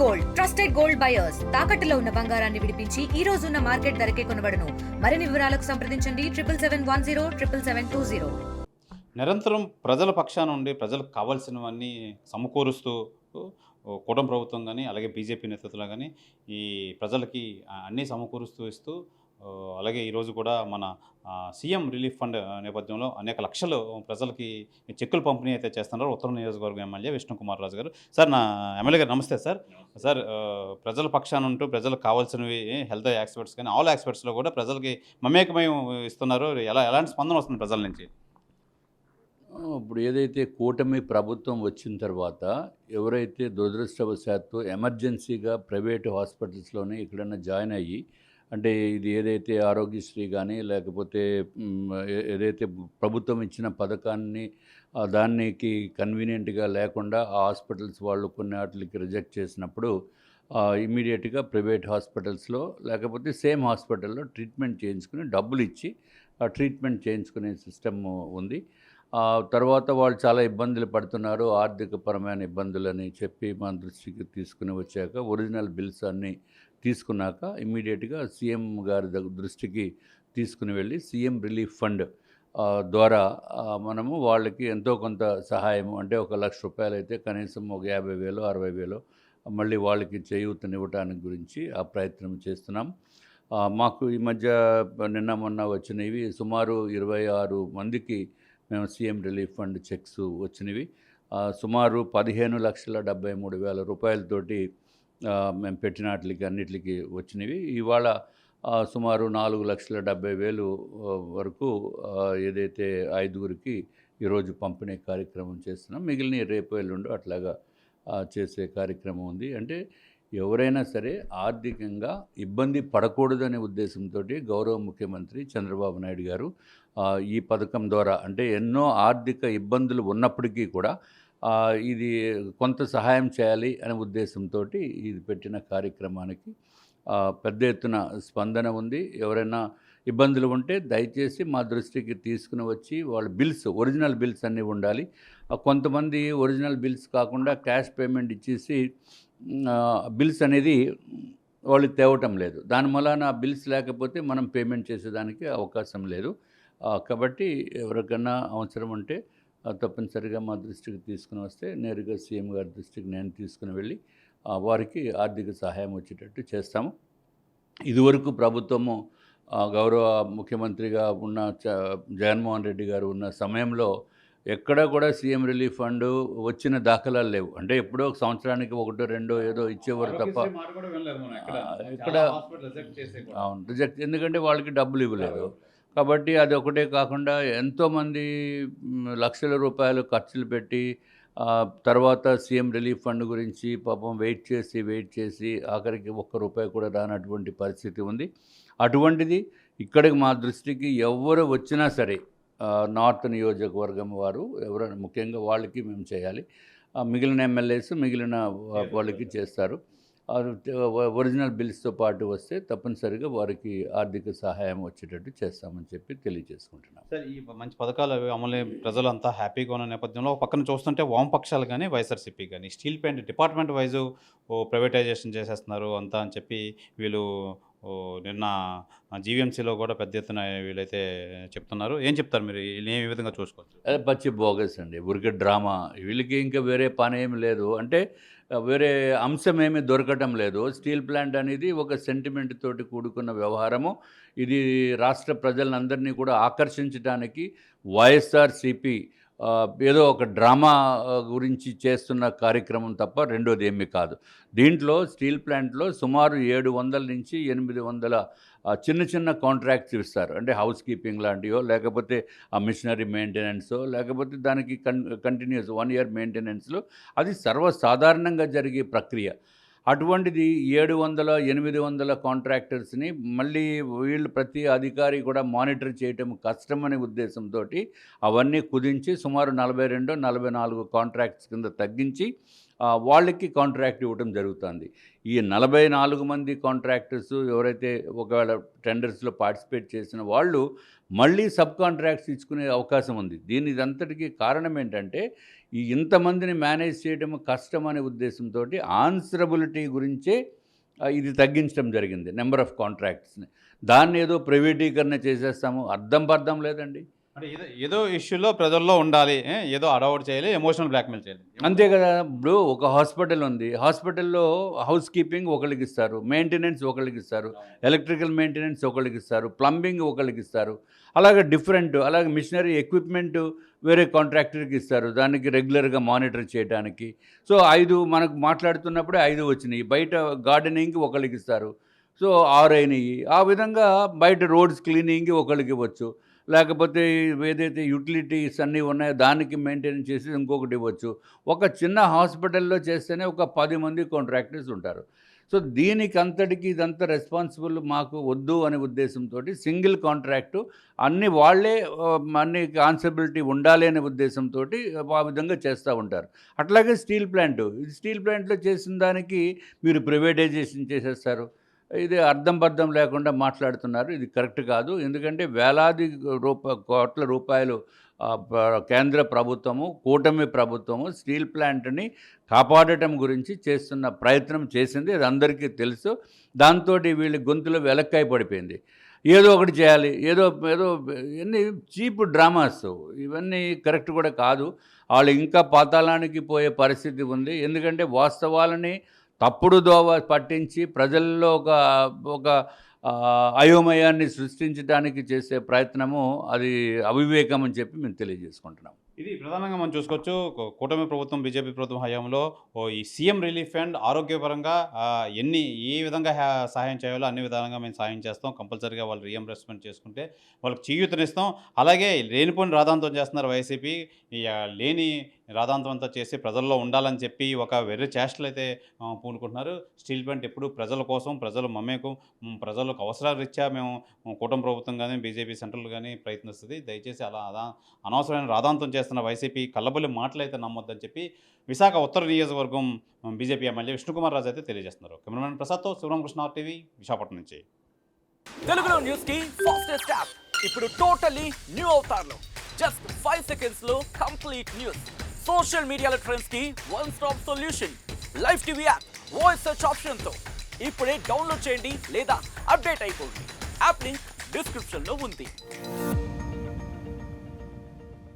Gold trusted gold buyers తాకట్టులో ఉన్న బంగారాన్ని విడిపించి ఈ రోజు ఉన్న మార్కెట్ ధరకే కొనబడును. మరిన్ని వివరాలకు సంప్రదించండి 7771077720. నిరంతరం ప్రజల పక్షాన ఉండి ప్రజలకు కావాల్సినవన్నీ సమకూరుస్తూ కూటమి ప్రభుత్వం కానీ అలాగే బీజేపీ నేతృత్వంలో కానీ ఈ ప్రజలకి అన్నీ సమకూరుస్తూ ఇస్తూ అలాగే ఈరోజు కూడా మన సీఎం రిలీఫ్ ఫండ్ నేపథ్యంలో అనేక లక్షలు ప్రజలకి చెక్కులు పంపిణీ అయితే చేస్తున్నారు ఉత్తర నియోజకవర్గం ఎమ్మెల్యే విష్ణుకుమార్ రాజు గారు. సార్, నా ఎమ్మెల్యే గారు నమస్తే సార్. సార్, ప్రజల పక్షాన ఉంటూ ప్రజలకు కావాల్సినవి హెల్త్ యాక్స్పర్ట్స్ కానీ ఆల్ యాక్స్పర్ట్స్లో కూడా ప్రజలకి మమేకమయం ఇస్తున్నారు. ఎలాంటి స్పందన వస్తుంది ప్రజల నుంచి? ఇప్పుడు ఏదైతే కూటమి ప్రభుత్వం వచ్చిన తర్వాత ఎవరైతే దురదృష్టవశాత్తు ఎమర్జెన్సీగా ప్రైవేటు హాస్పిటల్స్లోనే ఎక్కడన్నా జాయిన్ అయ్యి, అంటే ఇది ఏదైతే ఆరోగ్యశ్రీ కానీ లేకపోతే ఏదైతే ప్రభుత్వం ఇచ్చిన పథకాన్ని దానికి కన్వీనియంట్గా లేకుండా ఆ హాస్పిటల్స్ వాళ్ళు కొన్ని వాటికి రిజెక్ట్ చేసినప్పుడు ఇమీడియట్గా ప్రైవేట్ హాస్పిటల్స్లో లేకపోతే సేమ్ హాస్పిటల్లో ట్రీట్మెంట్ చేయించుకుని డబ్బులు ఇచ్చి ట్రీట్మెంట్ చేయించుకునే సిస్టమ్ ఉంది. తర్వాత వాళ్ళు చాలా ఇబ్బందులు పడుతున్నారు, ఆర్థికపరమైన ఇబ్బందులని చెప్పి మన దృష్టికి తీసుకుని వచ్చాక ఒరిజినల్ బిల్స్ అన్నీ తీసుకున్నాక ఇమ్మీడియట్గా సీఎం గారి దృష్టికి తీసుకుని వెళ్ళి సీఎం రిలీఫ్ ఫండ్ ద్వారా మనము వాళ్ళకి ఎంతో కొంత సహాయము, అంటే 1,00,000 రూపాయలు అయితే కనీసం ఒక 50,000 60,000 మళ్ళీ వాళ్ళకి చేయూతనివ్వటానికి గురించి ఆ ప్రయత్నం చేస్తున్నాం. మాకు ఈ మధ్య నిన్న మొన్న వచ్చినవి సుమారు 26 మందికి మేము సీఎం రిలీఫ్ ఫండ్ చెక్స్ వచ్చినవి. సుమారు 15,73,000 రూపాయలతోటి మేము పెట్టిన వాటికి అన్నిటికి వచ్చినవి. ఇవాళ సుమారు 4,70,000 వరకు ఏదైతే 5గురికి ఈరోజు పంపిణీ కార్యక్రమం చేస్తున్నాం. మిగిలిన రేపు ఎల్లుండి అట్లాగా చేసే కార్యక్రమం ఉంది. అంటే ఎవరైనా సరే ఆర్థికంగా ఇబ్బంది పడకూడదనే ఉద్దేశంతో గౌరవ ముఖ్యమంత్రి చంద్రబాబు నాయుడు గారు ఈ పథకం ద్వారా, అంటే ఎన్నో ఆర్థిక ఇబ్బందులు ఉన్నప్పటికీ కూడా ఇది కొంత సహాయం చేయాలి అనే ఉద్దేశంతో ఇది పెట్టిన కార్యక్రమానికి పెద్ద ఎత్తున స్పందన ఉంది. ఎవరైనా ఇబ్బందులు ఉంటే దయచేసి మా దృష్టికి తీసుకుని వచ్చి వాళ్ళ బిల్స్, ఒరిజినల్ బిల్స్ అన్నీ ఉండాలి. కొంతమంది ఒరిజినల్ బిల్స్ కాకుండా క్యాష్ పేమెంట్ ఇచ్చేసి బిల్స్ అనేది వాళ్ళు తేవటం లేదు. దాని వలన బిల్స్ లేకపోతే మనం పేమెంట్ చేసేదానికి అవకాశం లేదు. కాబట్టి ఎవరికైనా అవసరం ఉంటే తప్పనిసరిగా మా దృష్టికి తీసుకుని వస్తే నేరుగా సీఎం గారి దృష్టికి నేను తీసుకుని వెళ్ళి వారికి ఆర్థిక సహాయం వచ్చేటట్టు చేస్తాము. ఇదివరకు ప్రభుత్వము గౌరవ ముఖ్యమంత్రిగా ఉన్న జగన్మోహన్ రెడ్డి గారు ఉన్న సమయంలో ఎక్కడా కూడా సీఎం రిలీఫ్ ఫండ్ వచ్చిన దాఖలాలు లేవు. అంటే ఎప్పుడో ఒక సంవత్సరానికి 1-2 ఏదో ఇచ్చేవారు తప్ప ఇక్కడ అవును రిజెక్ట్, ఎందుకంటే వాళ్ళకి డబ్బులు ఇవ్వలేదు కాబట్టి. అది ఒకటే కాకుండా ఎంతోమంది లక్షల రూపాయలు ఖర్చులు పెట్టి తర్వాత సీఎం రిలీఫ్ ఫండ్ గురించి పాపం వెయిట్ చేసి ఆఖరికి ₹1 కూడా రానటువంటి పరిస్థితి ఉంది. అటువంటిది ఇక్కడికి మా దృష్టికి ఎవరు వచ్చినా సరే నార్త్ నియోజకవర్గం వారు ఎవరైనా ముఖ్యంగా వాళ్ళకి మేము చేయాలి. మిగిలిన ఎమ్మెల్యేస్ మిగిలిన వాళ్ళకి చేస్తారు. ఒరిజినల్ బిల్స్తో పాటు వస్తే తప్పనిసరిగా వారికి ఆర్థిక సహాయం వచ్చేటట్టు చేస్తామని చెప్పి తెలియజేసుకుంటున్నాం. సార్, ఈ మంచి పథకాలు అవి అమలు ప్రజలంతా హ్యాపీగా ఉన్న నేపథ్యంలో పక్కన చూస్తుంటే వామపక్షాలు కానీ వైఎస్ఆర్సీపీ కానీ steel plant department wise privatisation చేసేస్తున్నారు అంతా అని చెప్పి వీళ్ళు నిన్న జీవీఎంసీలో కూడా పెద్ద ఎత్తున వీళ్ళైతే చెప్తున్నారు. ఏం చెప్తారు మీరు? ఏ విధంగా చూసుకోవచ్చు? అదే పచ్చి బోగస్ అండి, ఊరికే డ్రామా. వీళ్ళకి ఇంకా వేరే పని ఏమి లేదు, అంటే వేరే అంశం ఏమీ దొరకటం లేదు. స్టీల్ ప్లాంట్ అనేది ఒక సెంటిమెంట్ తోటి కూడుకున్న వ్యవహారము. ఇది రాష్ట్ర ప్రజలందరినీ కూడా ఆకర్షించడానికి వైఎస్ఆర్సీపీ ఏదో ఒక డ్రామా గురించి చేస్తున్న కార్యక్రమం తప్ప రెండోది ఏమీ కాదు. దీంట్లో స్టీల్ ప్లాంట్లో సుమారు 700 నుంచి 800 చిన్న కాంట్రాక్ట్స్ ఇస్తారు. అంటే హౌస్ కీపింగ్ లాంటివో లేకపోతే ఆ మిషనరీ మెయింటెనెన్సో లేకపోతే దానికి కంటిన్యూస్ 1 ఇయర్ మెయింటెనెన్స్లో అది సర్వసాధారణంగా జరిగే ప్రక్రియ. అటువంటిది 700 800 కాంట్రాక్టర్స్ని మళ్ళీ వీళ్ళు ప్రతి అధికారి కూడా మానిటర్ చేయటం కష్టమనే ఉద్దేశంతో అవన్నీ కుదించి సుమారు 42-44 కాంట్రాక్ట్స్ కింద తగ్గించి వాళ్ళకి కాంట్రాక్ట్ ఇవ్వడం జరుగుతుంది. ఈ 44 మంది కాంట్రాక్టర్స్ ఎవరైతే ఒకవేళ టెండర్స్లో పార్టిసిపేట్ చేసిన వాళ్ళు మళ్ళీ సబ్ కాంట్రాక్ట్స్ ఇచ్చుకునే అవకాశం ఉంది. ఇదంతటికీ కారణం ఏంటంటే ఈ ఇంతమందిని మేనేజ్ చేయడం కష్టం అనే ఉద్దేశంతో ఆన్సరబిలిటీ గురించే ఇది తగ్గించడం జరిగింది, నెంబర్ ఆఫ్ కాంట్రాక్ట్స్ని. దాన్ని ఏదో ప్రైవేటీకరణ చేసేస్తాము, అర్థం లేదండి. అంటే ఏదో ఇష్యూలో ప్రజల్లో ఉండాలి, ఏదో అడౌట్ చేయాలి, ఎమోషనల్ బ్లాక్మెయిల్ చేయాలి. అంతే కదా. ఇప్పుడు ఒక హాస్పిటల్ ఉంది, హాస్పిటల్లో హౌస్ కీపింగ్ ఒకళ్ళకి ఇస్తారు, మెయింటెనెన్స్ ఒకళ్ళకి ఇస్తారు, ఎలక్ట్రికల్ మెయింటెనెన్స్ ఒకళ్ళకి ఇస్తారు, ప్లంబింగ్ ఒకళ్ళకి ఇస్తారు, అలాగే డిఫరెంట్, అలాగే మిషనరీ ఎక్విప్మెంట్ వేరే కాంట్రాక్టర్కి ఇస్తారు దానికి రెగ్యులర్గా మానిటర్ చేయడానికి. సో 5 మనకు మాట్లాడుతున్నప్పుడే 5 వచ్చినాయి. బయట గార్డెనింగ్కి ఒకళ్ళకి ఇస్తారు, సో 6 అయినాయి. ఆ విధంగా బయట రోడ్స్ క్లీనింగ్కి ఒకళ్ళకి ఇవ్వచ్చు, లేకపోతే ఏదైతే యూటిలిటీస్ అన్నీ ఉన్నాయో దానికి మెయింటైన్ చేసి ఇంకొకటి ఇవ్వచ్చు. ఒక చిన్న హాస్పిటల్లో చేస్తేనే ఒక 10 మంది కాంట్రాక్టర్స్ ఉంటారు. సో దీనికి అంతటికి ఇదంతా రెస్పాన్సిబుల్ మాకు వద్దు అనే ఉద్దేశంతో సింగిల్ కాంట్రాక్టు అన్ని వాళ్ళే అన్ని ఆన్సబిలిటీ ఉండాలి అనే ఉద్దేశంతో ఆ విధంగా చేస్తూ ఉంటారు. అట్లాగే స్టీల్ ప్లాంట్లో చేసిన దానికి మీరు ప్రైవేటైజేషన్ చేసేస్తారు. ఇది అర్థం లేకుండా మాట్లాడుతున్నారు. ఇది కరెక్ట్ కాదు. ఎందుకంటే వేలాది కోట్ల రూపాయలు కేంద్ర ప్రభుత్వము, కూటమి ప్రభుత్వము స్టీల్ ప్లాంట్ని కాపాడటం గురించి చేస్తున్న ప్రయత్నం చేసింది, అది అందరికీ తెలుసు. దాంతో వీళ్ళ గొంతులో వెలక్కాయ పడిపోయింది. ఏదో ఒకటి చేయాలి, ఏదో ఇవన్నీ చీప్ డ్రామాస్, ఇవన్నీ కరెక్ట్ కూడా కాదు. వాళ్ళు ఇంకా పాతాళానికి పోయే పరిస్థితి ఉంది. ఎందుకంటే వాస్తవాలని తప్పుడు దోవ పట్టించి ప్రజల్లో ఒక అయోమయాన్ని సృష్టించడానికి చేసే ప్రయత్నము అది అవివేకం అని చెప్పి మేము తెలియజేసుకుంటున్నాం. ఇది ప్రధానంగా మనం చూసుకోవచ్చు, కూటమి ప్రభుత్వం, బీజేపీ ప్రభుత్వం హయాంలో ఈ సీఎం రిలీఫ్ ఫండ్ ఆరోగ్యపరంగా ఏ విధంగా సహాయం చేయాలో అన్ని విధాలుగా మేము సహాయం చేస్తాం, కంపల్సరీగా వాళ్ళు రీఎంబర్స్మెంట్ చేసుకుంటే వాళ్ళకి చేయూతనిస్తాం. అలాగే లేనిపోని రాద్ధాంతం చేస్తున్నారు వైసీపీ, లేని రాద్ధాంతం అంతా చేసి ప్రజల్లో ఉండాలని చెప్పి ఒక వెర్రి చేష్టలు అయితే పూనుకుంటున్నారు. స్టీల్ ప్లాంట్ ఎప్పుడు ప్రజల కోసం, ప్రజల మమేకం, ప్రజలకు అవసరాల రీత్యా మేము కూటమి ప్రభుత్వం కానీ బీజేపీ సెంట్రల్ కానీ ప్రయత్నిస్తుంది. దయచేసి అలా అనవసరమైన రాద్ధాంతం చేస్తున్న వైసీపీ కల్లబొల్లి మాటలు అయితే నమ్మొద్దని చెప్పి విశాఖ ఉత్తర నియోజకవర్గం బీజేపీ ఎమ్మెల్యే విష్ణుకుమార్ రాజు అయితే తెలియజేస్తున్నారు. కెమెరామెన్ ప్రసాద్తో శివరామకృష్ణ RTV, విశాఖపట్నం నుంచి. తెలుగులో న్యూస్ కి ఫాస్టెస్ట్ యాప్ ఇప్పుడు టోటలీ న్యూ అవతార్లో జస్ట్ 5 సెకండ్స్ లో కంప్లీట్ న్యూస్. సోషల్ మీడియాలో ట్రెండ్స్ కి one stop solution. Live TV app voice search option తో ఇప్పుడే డౌన్లోడ్ చేయండి లేదా అప్డేట్ అయిపోండి. యాప్ లింక్ డిస్క్రిప్షన్ లో ఉంది.